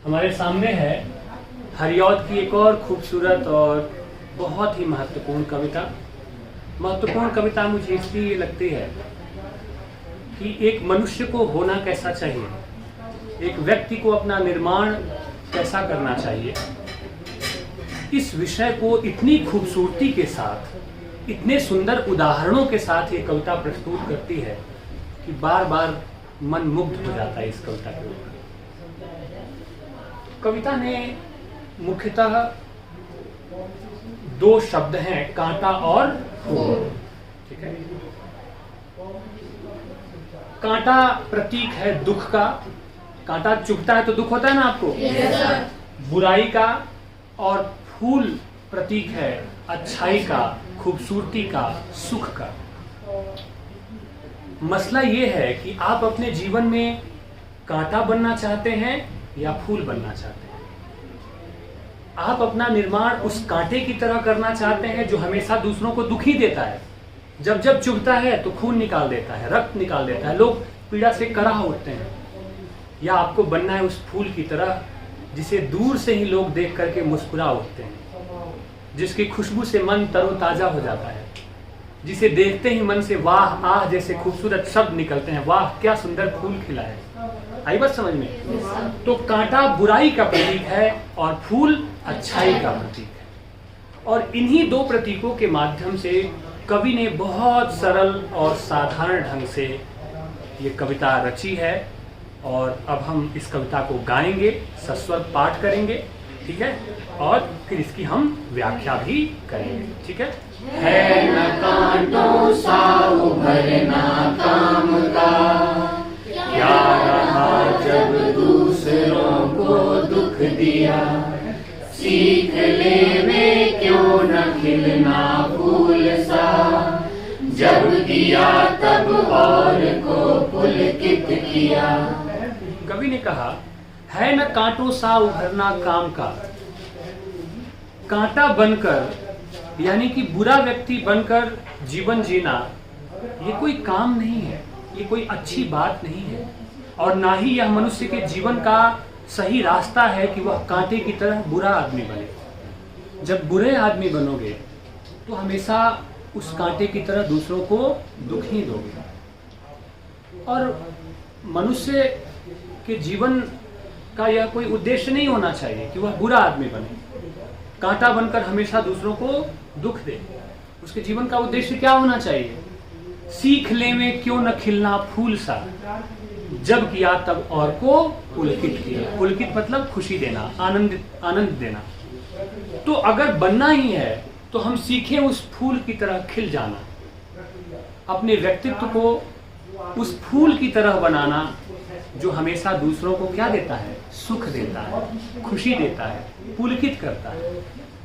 हमारे सामने है हरिऔध की एक और खूबसूरत और बहुत ही महत्वपूर्ण कविता। महत्वपूर्ण कविता मुझे इसलिए लगती है कि एक मनुष्य को होना कैसा चाहिए, एक व्यक्ति को अपना निर्माण कैसा करना चाहिए, इस विषय को इतनी खूबसूरती के साथ, इतने सुंदर उदाहरणों के साथ ये कविता प्रस्तुत करती है कि बार बार मन मुग्ध हो जाता है इस कविता के ऊपर। कविता ने मुख्यतः दो शब्द हैं, कांटा और फूल। ठीक है, कांटा प्रतीक है दुख का, कांटा चुभता है तो दुख होता है ना आपको, बुराई का, और फूल प्रतीक है अच्छाई का, खूबसूरती का, सुख का। मसला ये है कि आप अपने जीवन में कांटा बनना चाहते हैं या फूल बनना चाहते हैं। आप अपना निर्माण उस कांटे की तरह करना चाहते हैं जो हमेशा दूसरों को दुखी देता है, जब जब चुभता है तो खून निकाल देता है, रक्त निकाल देता है, लोग पीड़ा से कराह उठते हैं। या आपको बनना है उस फूल की तरह जिसे दूर से ही लोग देख करके मुस्कुरा उठते हैं, जिसकी खुशबू से मन तरोताजा हो जाता है, जिसे देखते ही मन से वाह आह जैसे खूबसूरत शब्द निकलते हैं, वाह क्या सुंदर फूल खिला है। आई बात समझ में? तो कांटा बुराई का प्रतीक है और फूल अच्छाई का प्रतीक है। और इन्हीं दो प्रतीकों के माध्यम से कवि ने बहुत सरल और साधारण ढंग से ये कविता रची है। और अब हम इस कविता को गाएंगे, सस्वर पाठ करेंगे, ठीक है, और फिर इसकी हम व्याख्या भी करेंगे। ठीक है न कांटों सा उभरना काम का, क्या रहा जब दूसरों को दुख दिया, सीख ले वे क्यों न खिलना फूल सा, जब दिया तब और को पुलकित किया। कवि ने कहा है न कांटों सा उभरना काम का। कांटा बनकर यानी कि बुरा व्यक्ति बनकर जीवन जीना ये कोई काम नहीं है, ये कोई अच्छी बात नहीं है, और ना ही यह मनुष्य के जीवन का सही रास्ता है कि वह कांटे की तरह बुरा आदमी बने। जब बुरे आदमी बनोगे तो हमेशा उस कांटे की तरह दूसरों को दुख ही दोगे। और मनुष्य के जीवन का यह कोई उद्देश्य नहीं होना चाहिए कि वह बुरा आदमी बने, कांटा बनकर हमेशा दूसरों को दुख दे। उसके जीवन का उद्देश्य क्या होना चाहिए? सीख ले में क्यों न खिलना फूल सा, जब किया तब और को पुलकित किया। पुलकित मतलब खुशी देना, आनंद देना। तो अगर बनना ही है तो हम सीखें उस फूल की तरह खिल जाना, अपने व्यक्तित्व को उस फूल की तरह बनाना जो हमेशा दूसरों को क्या देता है? सुख देता है, खुशी देता है, पुलकित करता है,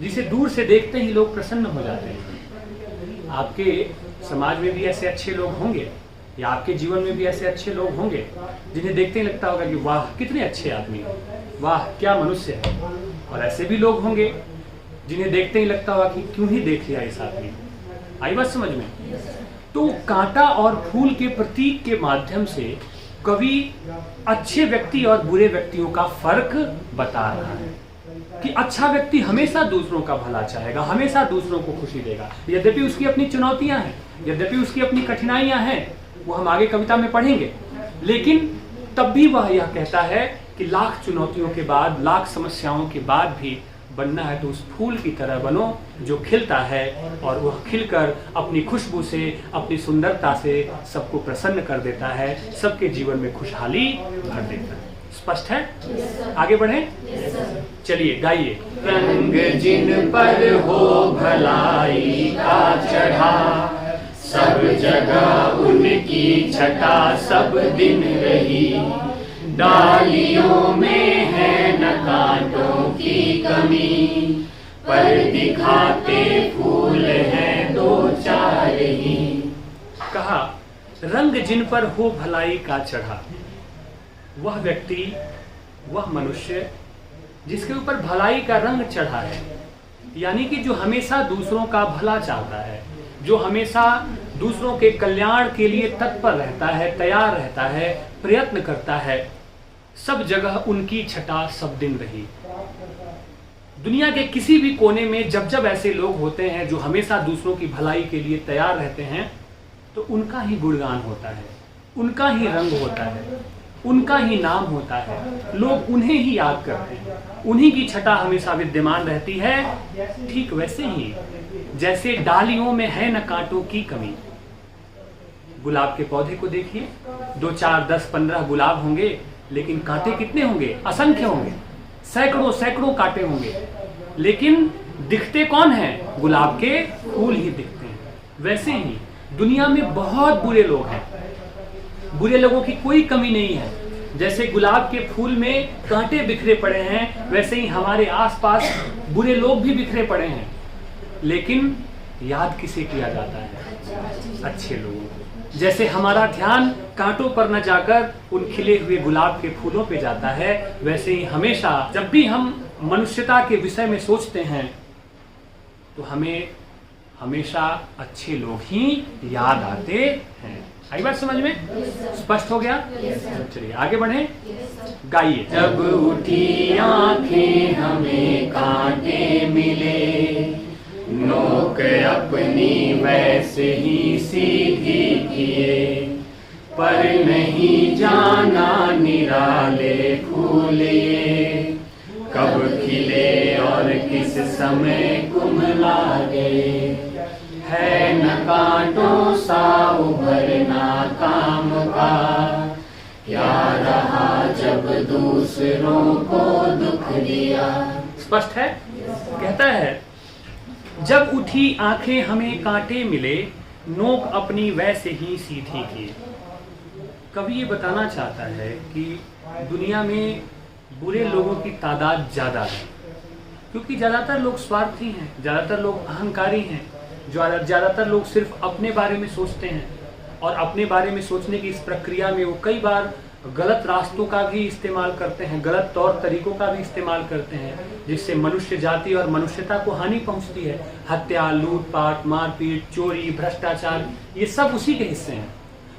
जिसे दूर से देखते ही लोग प्रसन्न हो जाते हैं। आपके समाज में भी ऐसे अच्छे लोग होंगे या आपके जीवन में भी ऐसे अच्छे लोग होंगे जिन्हें देखते ही लगता होगा कि वाह कितने अच्छे आदमी हैं, वाह क्या मनुष्य है। और ऐसे भी लोग होंगे जिन्हें देखते ही लगता होगा कि क्यों ही देख लिया इस आदमी को। आई बात समझ में? तो कांटा और फूल के प्रतीक के माध्यम से कवि अच्छे व्यक्ति और बुरे व्यक्तियों का फर्क बता रहा है कि अच्छा व्यक्ति हमेशा दूसरों का भला चाहेगा, हमेशा दूसरों को खुशी देगा। यद्यपि उसकी अपनी चुनौतियां हैं, यद्यपि उसकी अपनी कठिनाइयां हैं, वो हम आगे कविता में पढ़ेंगे, लेकिन तब भी वह यह कहता है कि लाख चुनौतियों के बाद, लाख समस्याओं के बाद भी बनना है तो उस फूल की तरह बनो जो खिलता है, और वह खिलकर अपनी खुशबू से, अपनी सुंदरता से सबको प्रसन्न कर देता है, सबके जीवन में खुशहाली भर देता है। स्पष्ट है? आगे बढ़े? चलिए गाइए। रंग जिन पर हो भलाई का चढ़ा, सब जगह उनकी छटा सब दिन रही, डालियों में है न कांटों की कमी, पर दिखाते फूल हैं दो चार ही। कहा रंग जिन पर हो भलाई का चढ़ा, वह व्यक्ति, वह मनुष्य जिसके ऊपर भलाई का रंग चढ़ा है, यानी कि जो हमेशा दूसरों का भला चाहता है, जो हमेशा दूसरों के कल्याण के लिए तत्पर रहता है, तैयार रहता है, प्रयत्न करता है, सब जगह उनकी छटा सब दिन रही। दुनिया के किसी भी कोने में जब जब ऐसे लोग होते हैं जो हमेशा दूसरों की भलाई के लिए तैयार रहते हैं, तो उनका ही गुणगान होता है, उनका ही रंग होता है, उनका ही नाम होता है। लोग उन्हें ही याद करते हैं, उन्हीं की छटा हमेशा विद्यमान रहती है। ठीक वैसे ही जैसे डालियों में है न कांटों की कमी। गुलाब के पौधे को देखिए, 2, 4, 10, 15 गुलाब होंगे, लेकिन कांटे कितने होंगे? असंख्य होंगे, सैकड़ों सैकड़ों कांटे होंगे, लेकिन दिखते कौन हैं? गुलाब के फूल ही दिखते हैं। वैसे ही दुनिया में बहुत बुरे लोग हैं, बुरे लोगों की कोई कमी नहीं है। जैसे गुलाब के फूल में कांटे बिखरे पड़े हैं, वैसे ही हमारे आसपास बुरे लोग भी बिखरे पड़े हैं, लेकिन याद किसे किया जाता है? अच्छे लोगों को। जैसे हमारा ध्यान कांटों पर न जाकर उन खिले हुए गुलाब के फूलों पे जाता है, वैसे ही हमेशा जब भी हम मनुष्यता के विषय में सोचते हैं, तो हमें हमेशा अच्छे लोग ही याद आते हैं। आई बात समझ में? स्पष्ट हो गया? चलिए आगे बढ़े, गाइए। जब उठी आंखें हमें कांटे मिले, नोक अपनी वैसे ही सीधी किए, पर नहीं जाना निराले फूल ये कब खिले और किस समय कुम्हला गए। है न कांटों सा उभरना काम का, क्या रहा जब दूसरों को दुख दिया। स्पष्ट है? कहता है जब उठी आंखें हमें कांटे मिले, नोक अपनी वैसे ही सीधी की। कवि ये बताना चाहता है कि दुनिया में बुरे लोगों की तादाद ज्यादा है, क्योंकि ज्यादातर लोग स्वार्थी हैं, ज्यादातर लोग अहंकारी हैं, ज्यादातर लोग सिर्फ अपने बारे में सोचते हैं, और अपने बारे में सोचने की इस प्रक्रिया में वो कई बार गलत रास्तों का भी इस्तेमाल करते हैं, गलत तौर तरीकों का भी इस्तेमाल करते हैं, जिससे मनुष्य जाति और मनुष्यता को हानि पहुंचती है। हत्या, लूटपाट, मारपीट, चोरी, भ्रष्टाचार, ये सब उसी के हिस्से हैं।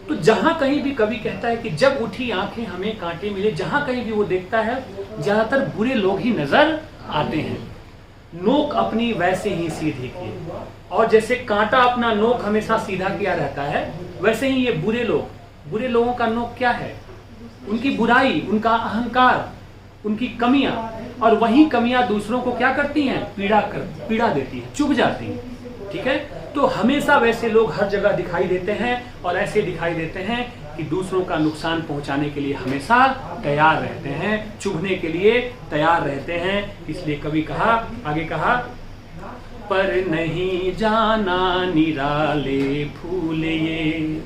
तो जहां कहीं भी कवि कहता है कि जब उठी आंखें हमें कांटे मिले, जहां कहीं भी वो देखता है ज्यादातर बुरे लोग ही नजर आते हैं। नोक अपनी वैसे ही सीधी की, और जैसे कांटा अपना नोक हमेशा सीधा किया रहता है, वैसे ही ये बुरे लोगों का नोक क्या है? उनकी बुराई, उनका अहंकार, उनकी कमियां, और वही कमियां दूसरों को क्या करती हैं? पीड़ा देती हैं, चुभ जाती हैं। ठीक है? तो हमेशा वैसे लोग हर जगह दिखाई देते हैं, और ऐसे दिखाई देते हैं कि दूसरों का नुकसान पहुंचाने के लिए हमेशा तैयार रहते हैं, चुभने के लिए तैयार रहते हैं। इसलिए कवि आगे कहा, पर नहीं जाना निराले फूल ये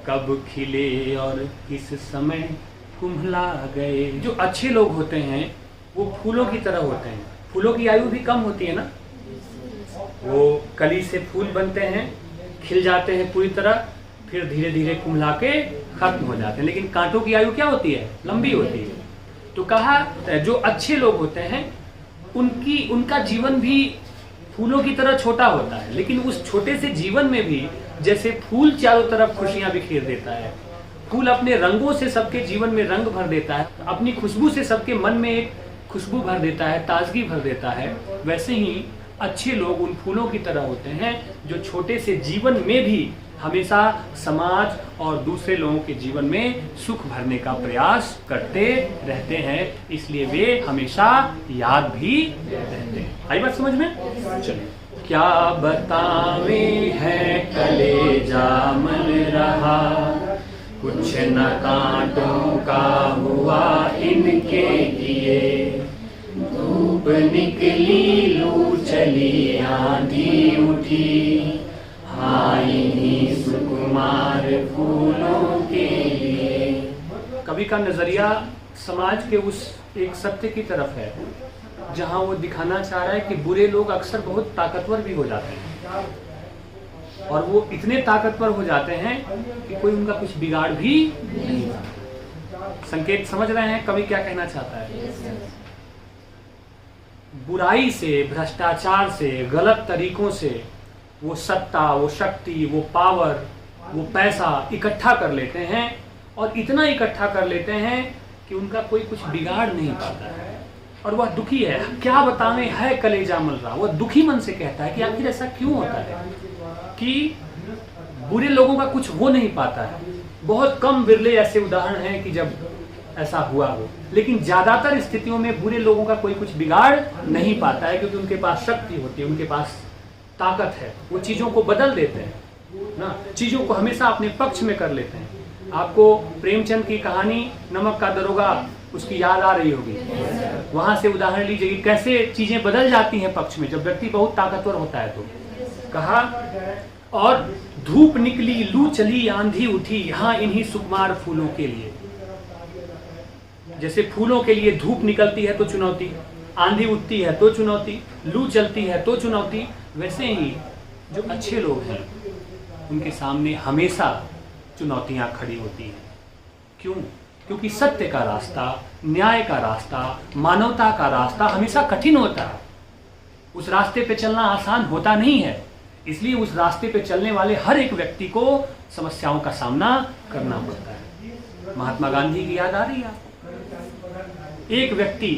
कब खिले और किस समय कुम्हला गए। जो अच्छे लोग होते हैं वो फूलों की तरह होते हैं। फूलों की आयु भी कम होती है ना, वो कली से फूल बनते हैं, खिल जाते हैं पूरी तरह, फिर धीरे धीरे कुम्हला के खत्म हो जाते हैं। लेकिन कांटों की आयु क्या होती है? लंबी होती है। तो कहा जो अच्छे लोग होते हैं उनका जीवन भी फूलों की तरह छोटा होता है, लेकिन उस छोटे से जीवन में भी जैसे फूल चारों तरफ खुशियां बिखेर देता है, फूल अपने रंगों से सबके जीवन में रंग भर देता है, अपनी खुशबू से सबके मन में एक खुशबू भर देता है, ताजगी भर देता है, वैसे ही अच्छे लोग उन फूलों की तरह होते हैं जो छोटे से जीवन में भी हमेशा समाज और दूसरे लोगों के जीवन में सुख भरने का प्रयास करते रहते हैं। इसलिए वे हमेशा याद भी रहते हैं। आई बात समझ में? चलिए, क्या बतावे है कलेजा मन रहा, कुछ न कांटों का हुआ इनके किए, धूप निकली लू चली आंधी उठी, हाँ इन्हीं सुकुमार फूलों के लिए। कवि का नजरिया समाज के उस एक सत्य की तरफ है जहां वो दिखाना चाह रहा है कि बुरे लोग अक्सर बहुत ताकतवर भी हो जाते हैं, और वो इतने ताकतवर हो जाते हैं कि कोई उनका कुछ बिगाड़ भी नहीं पाता। संकेत समझ रहे हैं कवि क्या कहना चाहता है? बुराई से, भ्रष्टाचार से, गलत तरीकों से वो सत्ता, वो शक्ति, वो पावर, वो पैसा इकट्ठा कर लेते हैं, और इतना इकट्ठा कर लेते हैं कि उनका कोई कुछ बिगाड़ नहीं पाता है और वह दुखी है। क्या बतावें, है कलेजा मल रहा। वह दुखी मन से कहता है कि आखिर ऐसा क्यों होता है कि बुरे लोगों का कुछ हो नहीं पाता है। बहुत कम बिरले ऐसे उदाहरण हैं कि जब ऐसा हुआ हो, लेकिन ज्यादातर स्थितियों में बुरे लोगों का कोई कुछ बिगाड़ नहीं पाता है, क्योंकि उनके पास शक्ति होती है, उनके पास ताकत है, वो चीजों को बदल देते हैं ना, चीजों को हमेशा अपने पक्ष में कर लेते हैं। आपको प्रेमचंद की कहानी नमक का दरोगा उसकी याद आ रही होगी। वहां से उदाहरण लीजिए कि कैसे चीजें बदल जाती हैं पक्ष में, जब व्यक्ति बहुत ताकतवर होता है। तो कहा, और धूप निकली, लू चली, आंधी उठी, यहाँ इन्हीं सुकुमार फूलों के लिए। जैसे फूलों के लिए धूप निकलती है तो चुनौती, आंधी उठती है तो चुनौती, लू चलती है तो चुनौती, वैसे ही जो अच्छे लोग हैं उनके सामने हमेशा चुनौतियां खड़ी होती हैं। क्यों? क्योंकि सत्य का रास्ता, न्याय का रास्ता, मानवता का रास्ता हमेशा कठिन होता है। उस रास्ते पे चलना आसान होता नहीं है, इसलिए उस रास्ते पे चलने वाले हर एक व्यक्ति को समस्याओं का सामना करना पड़ता है। महात्मा गांधी की याद आ रही है आपको? एक व्यक्ति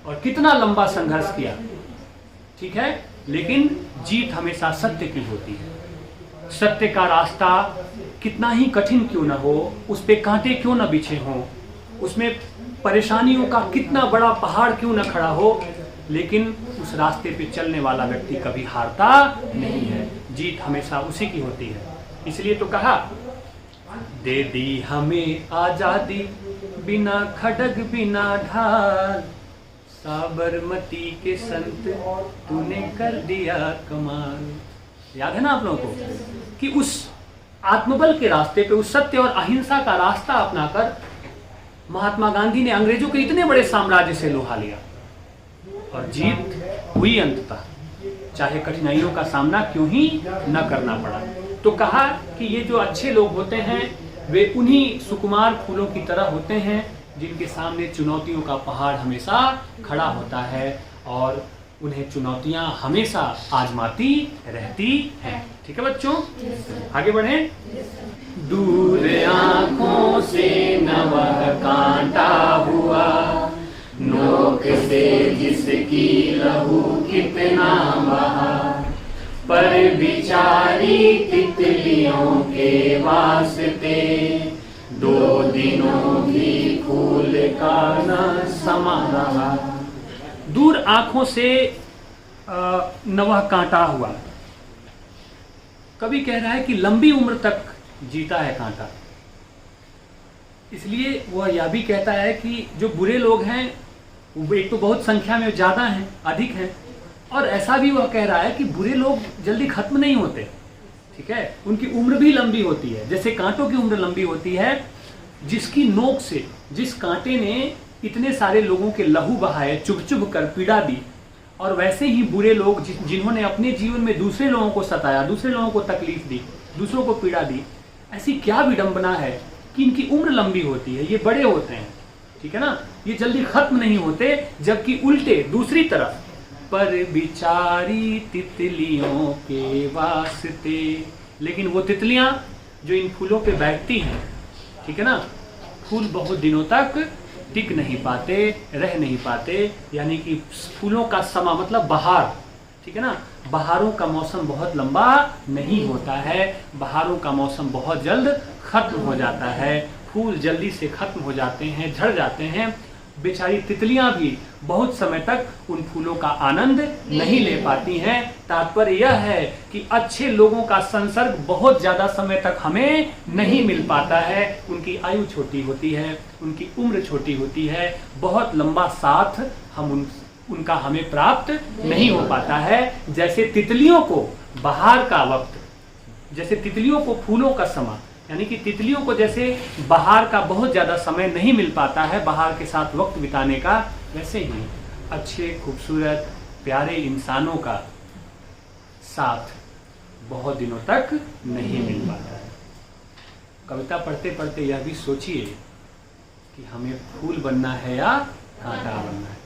और कितना लंबा संघर्ष किया, ठीक है, लेकिन जीत हमेशा सत्य की होती है। सत्य का रास्ता कितना ही कठिन क्यों न हो, उस पे कांटे क्यों न बिछे हों, उसमें परेशानियों का कितना बड़ा पहाड़ क्यों न खड़ा हो, लेकिन उस रास्ते पे चलने वाला व्यक्ति कभी हारता नहीं है। जीत हमेशा उसी की होती है। इसलिए तो कहा, दे दी हमें आजादी, बिना खड़ग बिना ढाल, साबरमती के संत तूने कर दिया कमाल। याद है ना आप लोगों को कि उस आत्मबल के रास्ते पे, उस सत्य और अहिंसा का रास्ता अपनाकर महात्मा गांधी ने अंग्रेजों के इतने बड़े साम्राज्य से लोहा लिया और जीत हुई अंततः, चाहे कठिनाइयों का सामना क्यों ही न करना पड़ा। तो कहा कि ये जो अच्छे लोग होते हैं वे उन्हीं सुकुमार फूलों की तरह होते हैं जिनके सामने चुनौतियों का पहाड़ हमेशा खड़ा होता है और उन्हें चुनौतियां हमेशा आजमाती रहती हैं। ठीक है बच्चों, आगे बढ़ें। दूर आंखों से नवह कांटा हुआ, नोक से जिसकी लहू कितना बहा, पर बिचारी तितलियों के वास्ते, दो दिनों भी फूल का न समा रहा। दूर आंखों से नवह कांटा हुआ, कभी कह रहा है कि लंबी उम्र तक जीता है कांटा। इसलिए वह यह भी कहता है कि जो बुरे लोग हैं वो एक तो बहुत संख्या में ज्यादा हैं, अधिक हैं, और ऐसा भी वह कह रहा है कि बुरे लोग जल्दी खत्म नहीं होते। ठीक है, उनकी उम्र भी लंबी होती है, जैसे कांटों की उम्र लंबी होती है। जिसकी नोक से, जिस कांटे ने इतने सारे लोगों के लहू बहाए, चुभ चुभ कर पीड़ा दी, और वैसे ही बुरे लोग जिन्होंने अपने जीवन में दूसरे लोगों को सताया, दूसरे लोगों को तकलीफ दी, दूसरों को पीड़ा दी, ऐसी क्या विडंबना है कि इनकी उम्र लंबी होती है, ये बड़े होते हैं, ठीक है ना, ये जल्दी खत्म नहीं होते। जबकि उल्टे दूसरी तरफ, पर बिचारी तितलियों के वास्ते, लेकिन वो तितलियां जो इन फूलों पे बैठती हैं, ठीक है ना, फूल बहुत दिनों तक टिक नहीं पाते, रह नहीं पाते, यानी कि फूलों का समा मतलब बहार, ठीक है ना, बहारों का मौसम बहुत लंबा नहीं होता है, बहारों का मौसम बहुत जल्द खत्म हो जाता है, फूल जल्दी से खत्म हो जाते हैं, झड़ जाते हैं। बेचारी तितलियां भी बहुत समय तक उन फूलों का आनंद नहीं ले पाती हैं। तात्पर्य यह है कि अच्छे लोगों का संसर्ग बहुत ज्यादा समय तक हमें नहीं मिल पाता है, उनकी आयु छोटी होती है, उनकी उम्र छोटी होती है, बहुत लंबा साथ उनका हमें प्राप्त नहीं हो पाता है। जैसे तितलियों को बहार का वक्त, जैसे तितलियों को फूलों का समय, यानी कि तितलियों को जैसे बहार का बहुत ज्यादा समय नहीं मिल पाता है बहार के साथ वक्त बिताने का, वैसे ही अच्छे, खूबसूरत, प्यारे इंसानों का साथ बहुत दिनों तक नहीं मिल पाता है। कविता पढ़ते पढ़ते यह भी सोचिए कि हमें फूल बनना है या कांटा बनना है।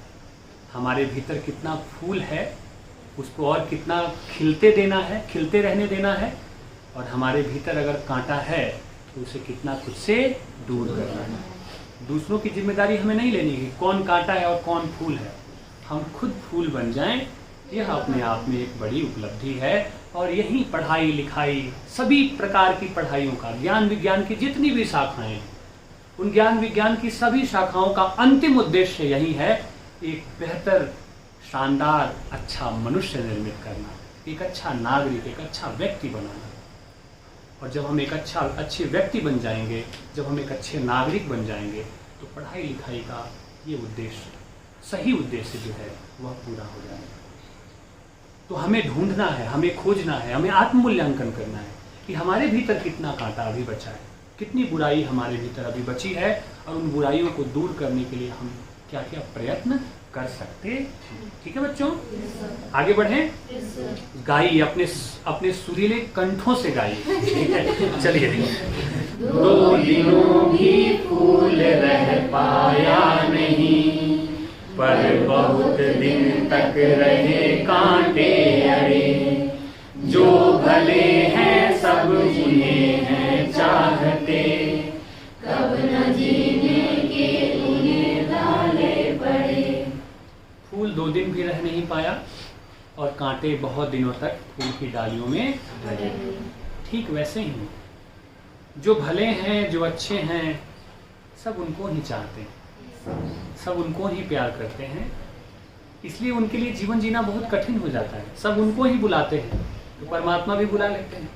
हमारे भीतर कितना फूल है, उसको और कितना खिलते देना है, खिलते रहने देना है, और हमारे भीतर अगर कांटा है तो उसे कितना खुद से दूर करना है। दूसरों की जिम्मेदारी हमें नहीं लेनी है कौन कांटा है और कौन फूल है। हम खुद फूल बन जाएं, यह अपने आप में एक बड़ी उपलब्धि है। और यही पढ़ाई लिखाई, सभी प्रकार की पढ़ाइयों का, ज्ञान विज्ञान की जितनी भी शाखाएं हैं, उन ज्ञान विज्ञान की सभी शाखाओं का अंतिम उद्देश्य यही है, एक बेहतर, शानदार, अच्छा मनुष्य निर्मित करना, एक अच्छा नागरिक, एक अच्छा व्यक्ति बनाना। और जब हम एक अच्छे व्यक्ति बन जाएंगे, जब हम एक अच्छे नागरिक बन जाएंगे, तो पढ़ाई लिखाई का ये उद्देश्य, सही उद्देश्य जो है वह पूरा हो जाएगा। तो हमें ढूंढना है, हमें खोजना है, हमें आत्ममूल्यांकन करना है कि हमारे भीतर कितना कांटा अभी बचा है, कितनी बुराई हमारे भीतर अभी बची है, और उन बुराइयों को दूर करने के लिए हम क्या क्या प्रयत्न कर सकते हैं। ठीक है बच्चों, आगे बढ़ें। गाइए, अपने सुरीले कंठों से गाइए। ठीक है, चलिए। 2 दिनों भी फूल रह पाया नहीं, पर बहुत दिन तक रहे कांटे अड़े। जो भले हैं सब उन्हें हैं चाहते, कब न जीने के उन्हें डाले पड़े। फूल 2 दिन भी रह नहीं पाया और कांटे बहुत दिनों तक फूल की डालियों में लगे। ठीक वैसे ही जो भले हैं, जो अच्छे हैं, सब उनको ही चाहते हैं, सब उनको ही प्यार करते हैं, इसलिए उनके लिए जीवन जीना बहुत कठिन हो जाता है। सब उनको ही बुलाते हैं, तो परमात्मा भी बुला लेते हैं,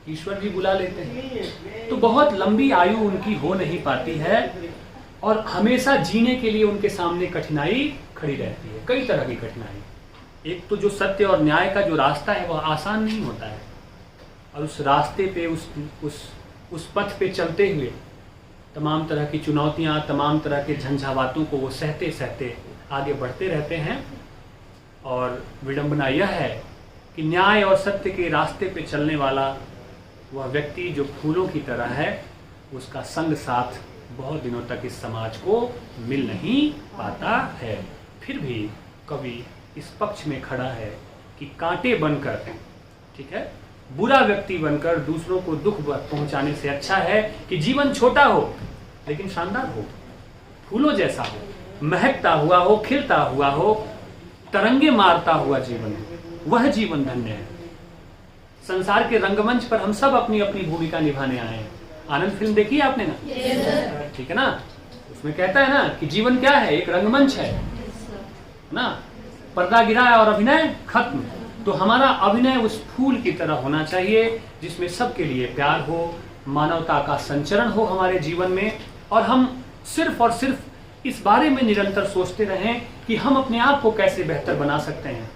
ईश्वर भी बुला लेते हैं, तो बहुत लंबी आयु उनकी हो नहीं पाती है, और हमेशा जीने के लिए उनके सामने कठिनाई खड़ी रहती है, कई तरह की कठिनाई। एक तो जो सत्य और न्याय का जो रास्ता है वह आसान नहीं होता है, और उस रास्ते पे, उस पथ पे चलते हुए तमाम तरह की चुनौतियां, तमाम तरह के झंझावातों को वो सहते सहते आगे बढ़ते रहते हैं। और विडंबना यह है कि न्याय और सत्य के रास्ते पे चलने वाला वह व्यक्ति जो फूलों की तरह है, उसका संग साथ बहुत दिनों तक इस समाज को मिल नहीं पाता है। फिर भी कवि इस पक्ष में खड़ा है कि कांटे बनकर, ठीक है, बुरा व्यक्ति बनकर दूसरों को दुख पहुंचाने से अच्छा है कि जीवन छोटा हो लेकिन शानदार हो, फूलों जैसा हो, महकता हुआ हो, खिलता हुआ हो, तरंगे मारता हुआ जीवन हो, वह जीवन धन्य है। संसार के रंगमंच पर हम सब अपनी अपनी भूमिका निभाने आए हैं। आनंद फिल्म देखी है आपने ना? ठीक है ना? उसमें कहता है ना कि जीवन क्या है, एक रंगमंच है ना, पर्दा गिरा है और अभिनय खत्म। तो हमारा अभिनय उस फूल की तरह होना चाहिए जिसमें सबके लिए प्यार हो, मानवता का संचरण हो हमारे जीवन में, और हम सिर्फ और सिर्फ इस बारे में निरंतर सोचते रहें कि हम अपने आप को कैसे बेहतर बना सकते हैं,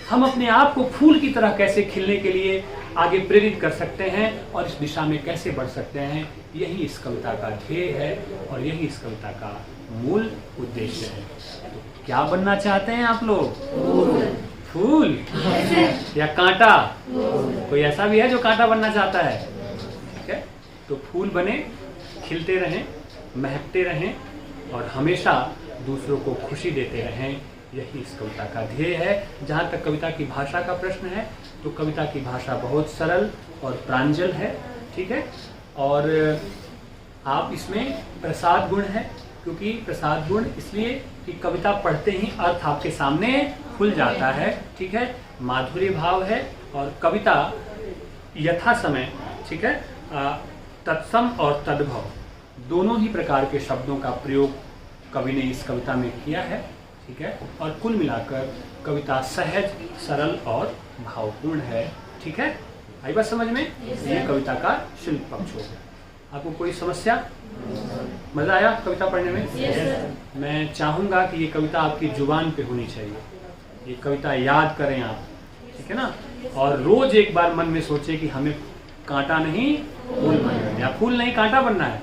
हम अपने आप को फूल की तरह कैसे खिलने के लिए आगे प्रेरित कर सकते हैं और इस दिशा में कैसे बढ़ सकते हैं। यही इस कविता का ध्येय है और यही इस कविता का मूल उद्देश्य है। तो क्या बनना चाहते हैं आप लोग? फूल या कांटा? कोई ऐसा भी है जो कांटा बनना चाहता है? ठीक है, तो फूल बने, खिलते रहें, महकते रहें और हमेशा दूसरों को खुशी देते रहें। यही इस कविता का ध्येय है। जहाँ तक कविता की भाषा का प्रश्न है, तो कविता की भाषा बहुत सरल और प्रांजल है। ठीक है, और आप इसमें प्रसाद गुण है, क्योंकि प्रसाद गुण इसलिए कि कविता पढ़ते ही अर्थ आपके सामने खुल जाता है। ठीक है, माधुर्य भाव है और कविता यथा समय, ठीक है, तत्सम और तद्भव दोनों ही प्रकार के शब्दों का प्रयोग कवि ने इस कविता में किया है। ठीक है, और कुल मिलाकर कविता सहज, सरल और भावपूर्ण है। ठीक है, आई बात समझ में? ये कविता का शिल्प पक्ष हो गया। आपको कोई समस्या? मजा आया कविता पढ़ने में? मैं चाहूंगा कि ये कविता आपकी जुबान पे होनी चाहिए, ये कविता याद करें आप। ठीक है ना, और रोज एक बार मन में सोचे कि हमें कांटा नहीं फूल बनना है, या फूल नहीं कांटा बनना है।